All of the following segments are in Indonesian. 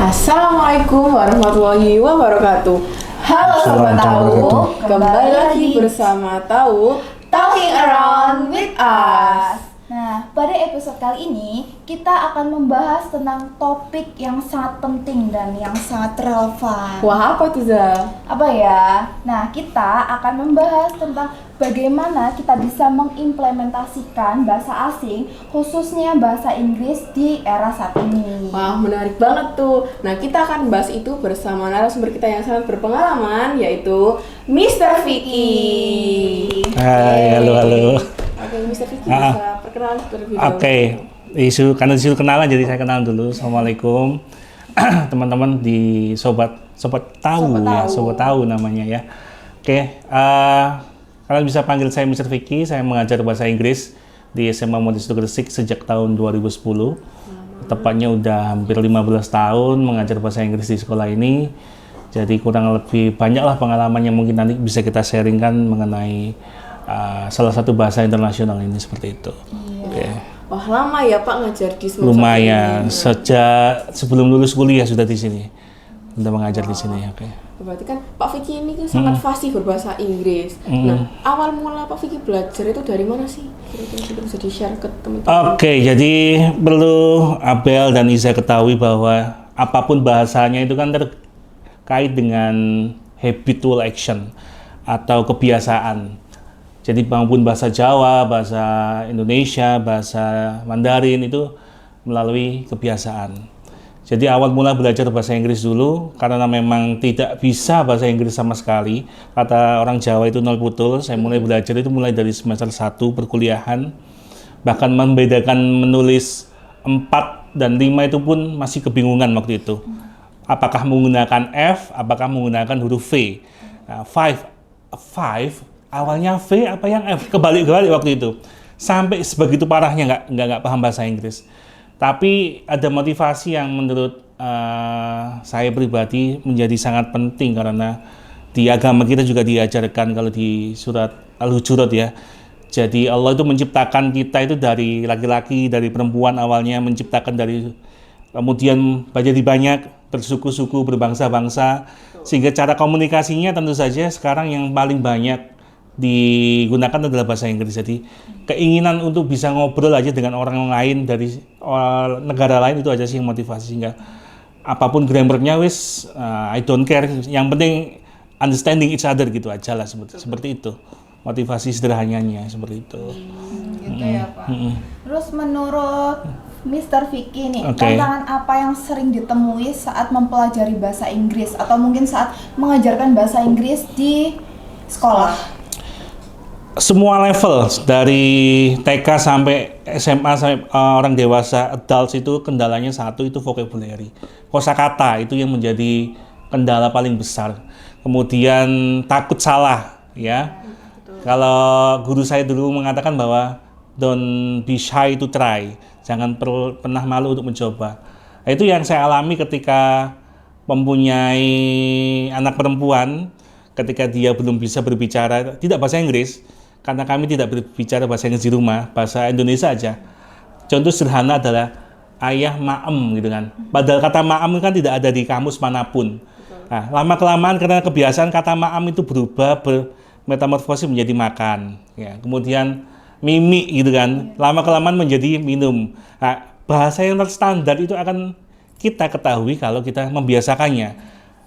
Assalamualaikum warahmatullahi wabarakatuh. Halo Sobat Tahu, kembali lagi bersama Talking Around with Us. Nah, pada episode kali ini kita akan membahas tentang topik yang sangat penting dan yang sangat relevan. Wah, apa tuh Zal? Apa ya? Nah, kita akan membahas tentang bagaimana kita bisa mengimplementasikan bahasa asing, khususnya bahasa Inggris di era saat ini. Wah, menarik banget tuh. Nah, kita akan bahas itu bersama narasumber kita yang sangat berpengalaman, yaitu Mr. Vicky. Hai, halo. Oke, Mr. Vicky bisa perkenalan terlebih dahulu. Oke, karena disuruh kenalan jadi saya kenalan dulu. Assalamualaikum teman-teman di sobat tahu ya, sobat tahu namanya ya. Oke, kalian bisa panggil saya Mr. Vicky. Saya mengajar bahasa Inggris di SMA Montessori Gresik sejak tahun 2010. Tepatnya udah hampir 15 tahun mengajar bahasa Inggris di sekolah ini. Jadi kurang lebih banyaklah pengalaman yang mungkin nanti bisa kita sharingkan mengenai salah satu bahasa internasional ini seperti itu. Iya. Okay. Wah, lama ya Pak ngajar di semester Lumayan, ini. sejak sebelum lulus kuliah sudah di sini. Sudah mengajar di sini, oke. Berarti kan Pak Vicky ini kan sangat fasih berbahasa Inggris. Nah, awal mula Pak Vicky belajar itu dari mana sih? Kira-kira bisa di-share ke teman-teman. Oke, jadi perlu Abel dan Iza ketahui bahwa apapun bahasanya itu kan terkait dengan habitual action atau kebiasaan. Jadi maupun bahasa Jawa, bahasa Indonesia, bahasa Mandarin itu melalui kebiasaan. Jadi awal mula belajar bahasa Inggris dulu karena memang tidak bisa bahasa Inggris sama sekali. Kata orang Jawa itu nol putul. Saya mulai belajar itu mulai dari semester 1 perkuliahan. Bahkan membedakan menulis 4 dan 5 itu pun masih kebingungan waktu itu. Apakah menggunakan F, apakah menggunakan huruf V. Nah, five awalnya V apa yang F, kebalik-kebalik waktu itu. Sampai sebegitu parahnya nggak paham bahasa Inggris. Tapi ada motivasi yang menurut saya pribadi menjadi sangat penting karena di agama kita juga diajarkan kalau di surat Al-Hujurat ya. Jadi Allah itu menciptakan kita itu dari laki-laki, dari perempuan awalnya, menciptakan dari kemudian menjadi banyak, bersuku-suku, berbangsa-bangsa, sehingga cara komunikasinya tentu saja sekarang yang paling banyak digunakan adalah bahasa Inggris. Jadi keinginan untuk bisa ngobrol aja dengan orang lain dari negara lain itu aja sih yang motivasi, sehingga apapun grammarnya I don't care, yang penting understanding each other gitu aja lah, seperti itu motivasi sederhananya seperti itu. Gitu ya Pak. Terus menurut Mr. Vicky nih, Okay. tantangan apa yang sering ditemui saat mempelajari bahasa Inggris atau mungkin saat mengajarkan bahasa Inggris di sekolah? Semua level dari TK sampai SMA sampai orang dewasa adults itu kendalanya satu, itu vocabulary, kosakata itu yang menjadi kendala paling besar. Kemudian takut salah ya. Kalau guru saya dulu mengatakan bahwa don't be shy to try, jangan pernah malu untuk mencoba. Nah, itu yang saya alami ketika mempunyai anak perempuan, ketika dia belum bisa berbicara tidak bahasa Inggris. Karena kami tidak berbicara bahasa Inggris di rumah, bahasa Indonesia aja. Contoh sederhana adalah ayah maem gitu kan. Padahal kata maem kan tidak ada di kamus manapun. Nah, lama-kelamaan karena kebiasaan kata maem itu berubah, bermetamorfosis menjadi makan. Ya, kemudian mimi gitu kan. Lama-kelamaan menjadi minum. Nah, bahasa yang standar itu akan kita ketahui kalau kita membiasakannya.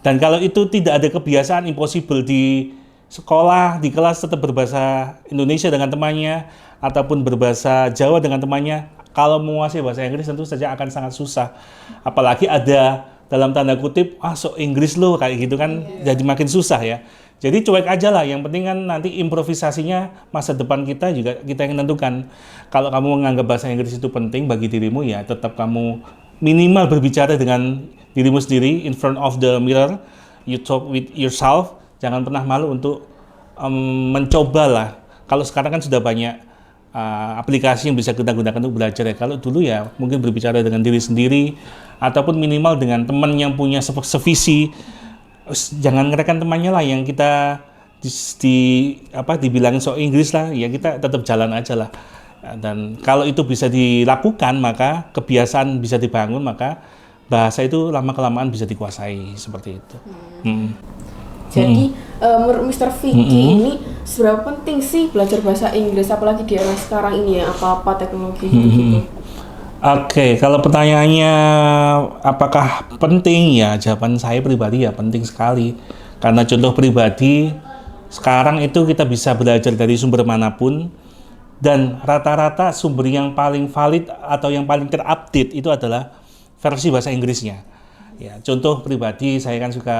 Dan kalau itu tidak ada kebiasaan, impossible di sekolah, di kelas tetap berbahasa Indonesia dengan temannya ataupun berbahasa Jawa dengan temannya. Kalau menguasai bahasa Inggris tentu saja akan sangat susah. Apalagi ada dalam tanda kutip, sok Inggris lo kayak gitu kan, jadi makin susah ya. Jadi cuek aja lah, yang penting kan nanti improvisasinya masa depan kita juga kita yang menentukan. Kalau kamu menganggap bahasa Inggris itu penting bagi dirimu ya tetap kamu minimal berbicara dengan dirimu sendiri in front of the mirror, you talk with yourself. Jangan pernah malu untuk mencoba lah. Kalau sekarang kan sudah banyak aplikasi yang bisa kita gunakan untuk belajar ya. Kalau dulu ya mungkin berbicara dengan diri sendiri ataupun minimal dengan teman yang punya sevisi. Jangan ngerekan temannya lah yang kita dibilangin sok Inggris lah, ya kita tetap jalan aja lah. Dan kalau itu bisa dilakukan, maka kebiasaan bisa dibangun, maka bahasa itu lama-kelamaan bisa dikuasai seperti itu. Jadi menurut Mr. Vicky ini seberapa penting sih belajar bahasa Inggris apalagi di era sekarang ini ya, apa-apa teknologi gitu-gitu? Oke, kalau pertanyaannya apakah penting, ya jawaban saya pribadi ya penting sekali. Karena contoh pribadi, sekarang itu kita bisa belajar dari sumber manapun, dan rata-rata sumber yang paling valid atau yang paling terupdate itu adalah versi bahasa Inggrisnya. Ya, contoh pribadi, saya kan suka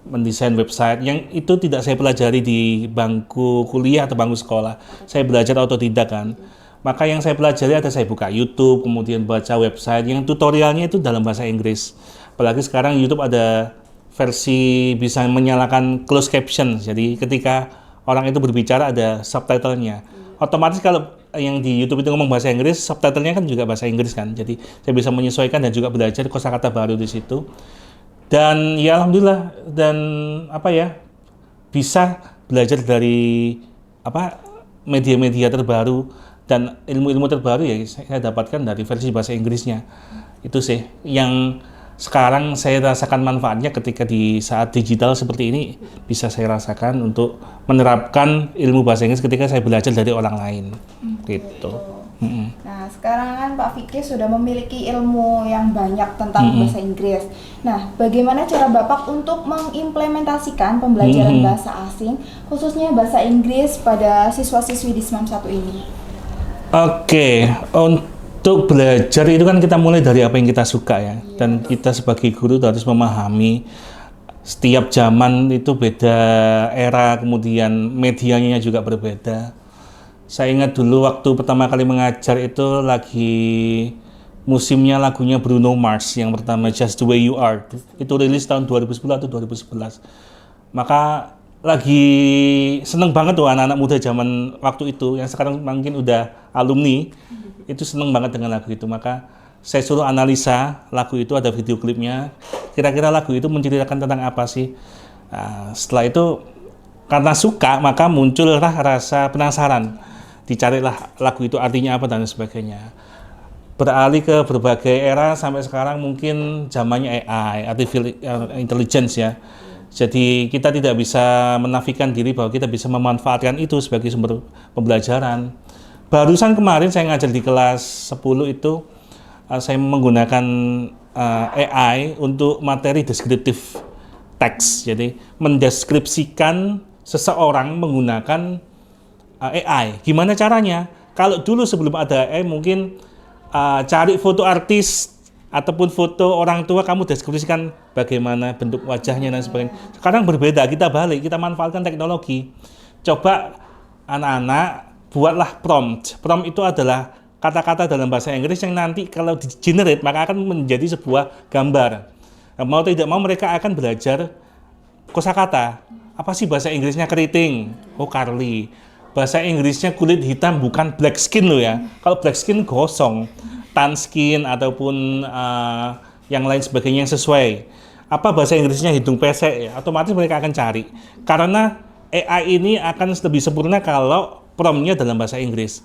mendesain website yang itu tidak saya pelajari di bangku kuliah atau bangku sekolah. Saya belajar otodidak kan. Maka yang saya pelajari ada saya buka YouTube, kemudian baca website yang tutorialnya itu dalam bahasa Inggris. Apalagi sekarang YouTube ada versi bisa menyalakan closed caption. Jadi ketika orang itu berbicara ada subtitlenya. Otomatis kalau yang di YouTube itu ngomong bahasa Inggris, subtitlenya kan juga bahasa Inggris kan. Jadi saya bisa menyesuaikan dan juga belajar kosakata baru di situ. Dan ya alhamdulillah, dan bisa belajar dari media-media terbaru dan ilmu-ilmu terbaru ya saya dapatkan dari versi bahasa Inggrisnya. Itu sih yang sekarang saya rasakan manfaatnya ketika di saat digital seperti ini, bisa saya rasakan untuk menerapkan ilmu bahasa Inggris ketika saya belajar dari orang lain. Gitu. Nah, sekarang kan Pak Vicky sudah memiliki ilmu yang banyak tentang bahasa Inggris. Nah, bagaimana cara Bapak untuk mengimplementasikan pembelajaran bahasa asing, khususnya bahasa Inggris pada siswa-siswi di SMAM 1 ini? Oke, untuk belajar itu kan kita mulai dari apa yang kita suka ya. Dan kita sebagai guru harus memahami setiap zaman itu beda era, kemudian medianya juga berbeda. Saya ingat dulu waktu pertama kali mengajar itu lagi musimnya lagunya Bruno Mars yang pertama, Just the Way You Are. Itu rilis tahun 2010 atau 2011. Maka lagi seneng banget tuh anak-anak muda zaman waktu itu yang sekarang mungkin udah alumni, itu seneng banget dengan lagu itu. Maka saya suruh analisa lagu itu, ada video klipnya, kira-kira lagu itu menceritakan tentang apa sih. Nah, setelah itu karena suka maka muncullah rasa penasaran, dicarilah lagu itu artinya apa dan sebagainya. Beralih ke berbagai era sampai sekarang mungkin zamannya AI, artificial intelligence ya. Jadi kita tidak bisa menafikan diri bahwa kita bisa memanfaatkan itu sebagai sumber pembelajaran. Barusan kemarin saya ngajar di kelas 10 itu, saya menggunakan AI untuk materi deskriptif teks. Jadi mendeskripsikan seseorang menggunakan AI. Gimana caranya? Kalau dulu sebelum ada AI mungkin cari foto artis ataupun foto orang tua, kamu deskripsikan bagaimana bentuk wajahnya dan sebagainya. Sekarang berbeda, kita balik, kita manfaatkan teknologi. Coba anak-anak buatlah prompt. Prompt itu adalah kata-kata dalam bahasa Inggris yang nanti kalau di-generate maka akan menjadi sebuah gambar. Nah, mau tidak mau mereka akan belajar kosakata. Apa sih bahasa Inggrisnya keriting? Oh, Carly. Bahasa Inggrisnya kulit hitam, bukan black skin loh ya. Kalau black skin gosong, tan skin ataupun yang lain sebagainya yang sesuai. Apa bahasa Inggrisnya hidung pesek ya, otomatis mereka akan cari. Karena AI ini akan lebih sempurna kalau prompt-nya dalam bahasa Inggris.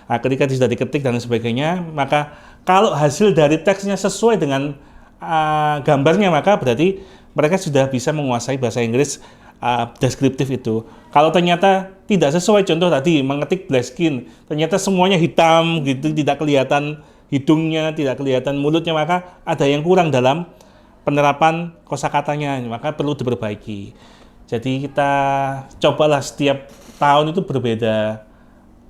Nah, ketika sudah diketik dan sebagainya, maka kalau hasil dari teksnya sesuai dengan gambarnya, maka berarti mereka sudah bisa menguasai bahasa Inggris deskriptif itu. Kalau ternyata tidak sesuai, contoh tadi mengetik black skin, ternyata semuanya hitam gitu, tidak kelihatan hidungnya, tidak kelihatan mulutnya, maka ada yang kurang dalam penerapan kosakatanya, maka perlu diperbaiki. Jadi kita cobalah setiap tahun itu berbeda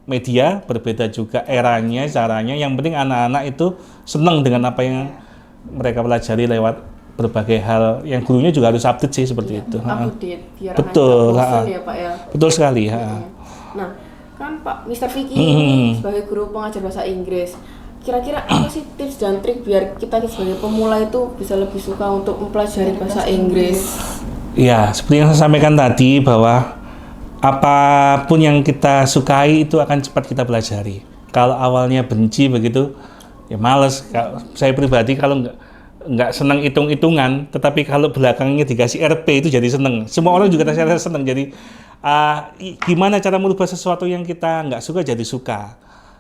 media, berbeda juga eranya, caranya. Yang penting anak-anak itu senang dengan apa yang mereka pelajari lewat berbagai hal, yang gurunya juga harus update sih seperti itu. Update, biar betul, ya Pak ya. Betul sekali. Nah, kan Pak Mr. Vicky ini sebagai guru pengajar bahasa Inggris, kira-kira apa sih tips dan trik biar kita sebagai pemula itu bisa lebih suka untuk mempelajari bahasa Inggris? Ya, seperti yang saya sampaikan tadi bahwa apapun yang kita sukai itu akan cepat kita pelajari. Kalau awalnya benci begitu, ya males. Saya pribadi kalau nggak senang hitung-hitungan, tetapi kalau belakangnya dikasih RP itu jadi seneng. Semua orang juga rasanya seneng. Jadi gimana cara merubah sesuatu yang kita nggak suka jadi suka.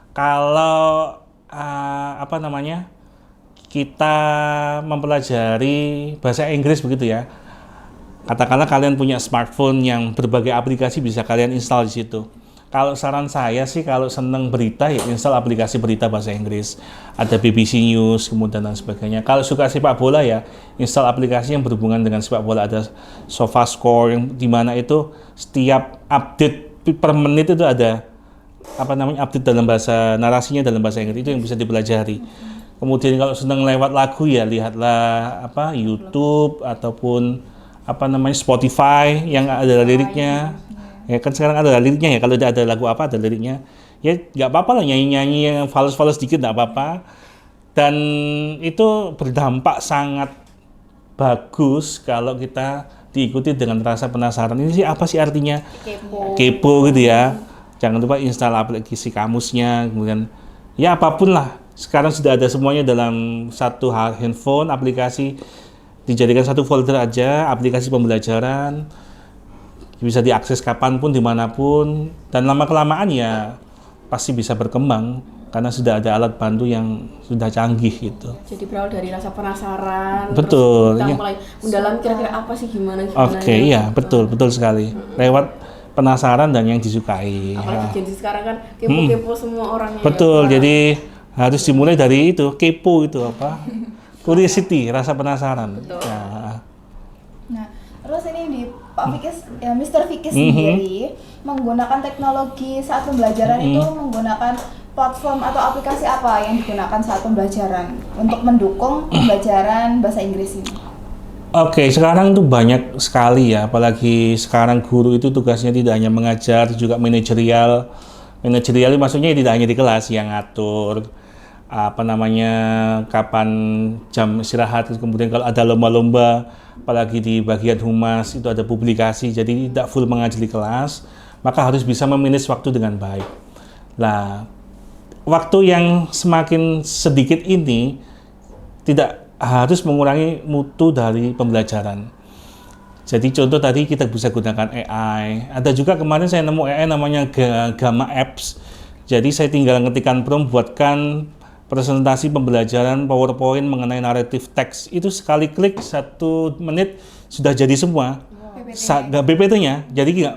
Kalau kita mempelajari bahasa Inggris begitu ya. Katakanlah kalian punya smartphone yang berbagai aplikasi bisa kalian install di situ. Kalau saran saya sih kalau seneng berita ya install aplikasi berita bahasa Inggris. Ada BBC News kemudian dan sebagainya. Kalau suka sepak bola ya install aplikasi yang berhubungan dengan sepak bola. Ada SofaScore yang dimana itu setiap update per menit itu ada update dalam bahasa narasinya dalam bahasa Inggris, itu yang bisa dipelajari. Kemudian kalau seneng lewat lagu ya lihatlah YouTube ataupun Spotify yang ada liriknya. Ya kan sekarang ada liriknya ya, kalau tidak ada lagu ada liriknya. Ya nggak apa-apa lah nyanyi-nyanyi yang fals-fals dikit nggak apa-apa. Dan itu berdampak sangat bagus kalau kita diikuti dengan rasa penasaran. Ini sih apa sih artinya? Kepo gitu ya. Jangan lupa install aplikasi kamusnya, kemudian ya apapun lah. Sekarang sudah ada semuanya dalam satu handphone, aplikasi dijadikan satu folder aja, aplikasi pembelajaran, bisa diakses kapanpun, dimanapun, dan lama-kelamaan ya pasti bisa berkembang karena sudah ada alat bantu yang sudah canggih gitu. Jadi berawal dari rasa penasaran, betul, terus kita ya. mulai mendalam kira-kira apa sih gimana. Oke, iya betul sekali. Lewat penasaran dan yang disukai. Apalagi Gen Z sekarang kan kepo-kepo semua orangnya. Betul, jadi harus dimulai dari itu, kepo itu curiosity, rasa penasaran. Nah, terus ini di Pak Fikis, ya Mr. Fikis sendiri menggunakan teknologi saat pembelajaran itu menggunakan platform atau aplikasi apa yang digunakan saat pembelajaran untuk mendukung pembelajaran bahasa Inggris ini? Oke, sekarang itu banyak sekali ya, apalagi sekarang guru itu tugasnya tidak hanya mengajar, juga manajerial. Manajerial maksudnya tidak hanya di kelas yang ngatur kapan jam istirahat, kemudian kalau ada lomba-lomba, apalagi di bagian humas itu ada publikasi, jadi tidak full mengajar di kelas, maka harus bisa memanage waktu dengan baik. Nah, waktu yang semakin sedikit ini tidak harus mengurangi mutu dari pembelajaran. Jadi contoh tadi kita bisa gunakan AI. Ada juga kemarin saya nemu AI namanya Gamma Apps. Jadi saya tinggal ngetikkan prompt, buatkan presentasi pembelajaran PowerPoint mengenai naratif teks. Itu sekali klik 1 menit sudah jadi semua. BPT-nya. Jadi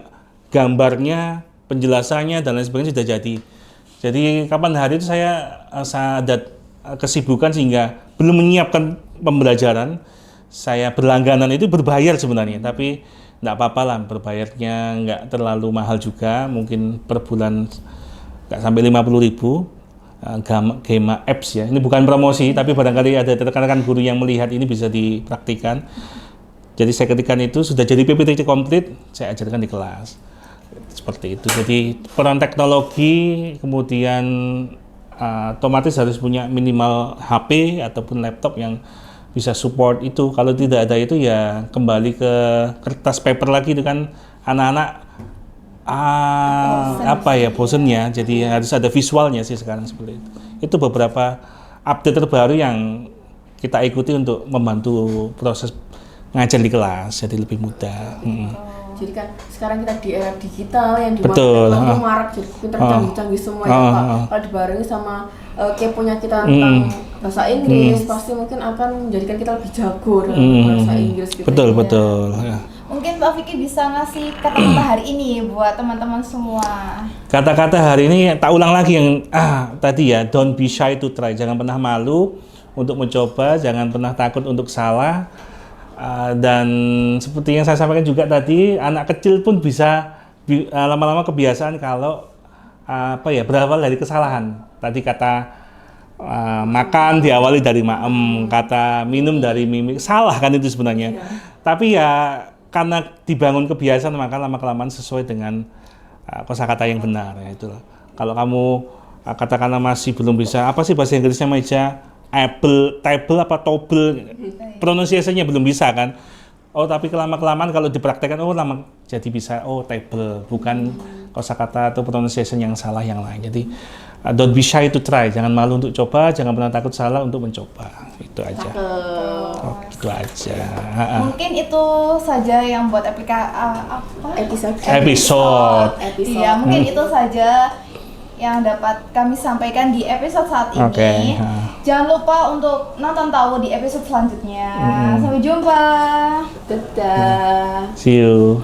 gambarnya, penjelasannya dan lain sebagainya sudah jadi. Jadi kapan hari itu saya ada kesibukan sehingga belum menyiapkan pembelajaran. Saya berlangganan itu berbayar sebenarnya, tapi enggak apa-apa lah, berbayarnya enggak terlalu mahal juga, mungkin per bulan enggak sampai 50.000. Gamma Apps ya. Ini bukan promosi, tapi barangkali ada rekan-rekan guru yang melihat ini bisa dipraktikkan. Jadi saya ketikkan itu sudah jadi PPT komplit, saya ajarkan di kelas. Seperti itu. Jadi peran teknologi, kemudian otomatis harus punya minimal HP ataupun laptop yang bisa support itu. Kalau tidak ada itu ya kembali ke kertas paper lagi, itu kan anak-anak bosennya. Jadi harus ada visualnya sih sekarang seperti itu. Itu beberapa update terbaru yang kita ikuti untuk membantu proses ngajar di kelas jadi lebih mudah. Jadi kan sekarang kita di era digital yang dimana betul. marak jadi pintar canggih-canggih semua ya Pak. Kalau dibarengi sama keponya kita tentang bahasa Inggris pasti mungkin akan menjadikan kita lebih jago dalam bahasa Inggris gitu. Betul. Ya. Mungkin Pak Vicky bisa ngasih kata-kata hari ini buat teman-teman semua. Kata-kata hari ini tak ulang lagi yang tadi ya, don't be shy to try. Jangan pernah malu untuk mencoba, jangan pernah takut untuk salah. Dan seperti yang saya sampaikan juga tadi, anak kecil pun bisa lama-lama kebiasaan kalau berawal dari kesalahan. Tadi kata makan diawali dari maem, kata minum dari mimik. Salah kan itu sebenarnya. Tapi ya karena dibangun kebiasaan maka lama-kelamaan sesuai dengan kosakata yang benar ya itulah. Kalau kamu katakanlah masih belum bisa apa sih bahasa Inggrisnya meja, table apa table, pronunciation-nya belum bisa kan. Oh tapi kelama-kelamaan kalau dipraktekkan lama jadi bisa table, bukan kosakata atau pronunciation yang salah yang lain. Jadi don't be shy to try, jangan malu untuk coba, jangan pernah takut salah untuk mencoba. Itu aja. Itu aja. Mungkin itu saja yang buat episode. Iya, mungkin itu saja yang dapat kami sampaikan di episode saat ini. Oke. Jangan lupa untuk nonton tahu di episode selanjutnya. Sampai jumpa. Dadah. See you.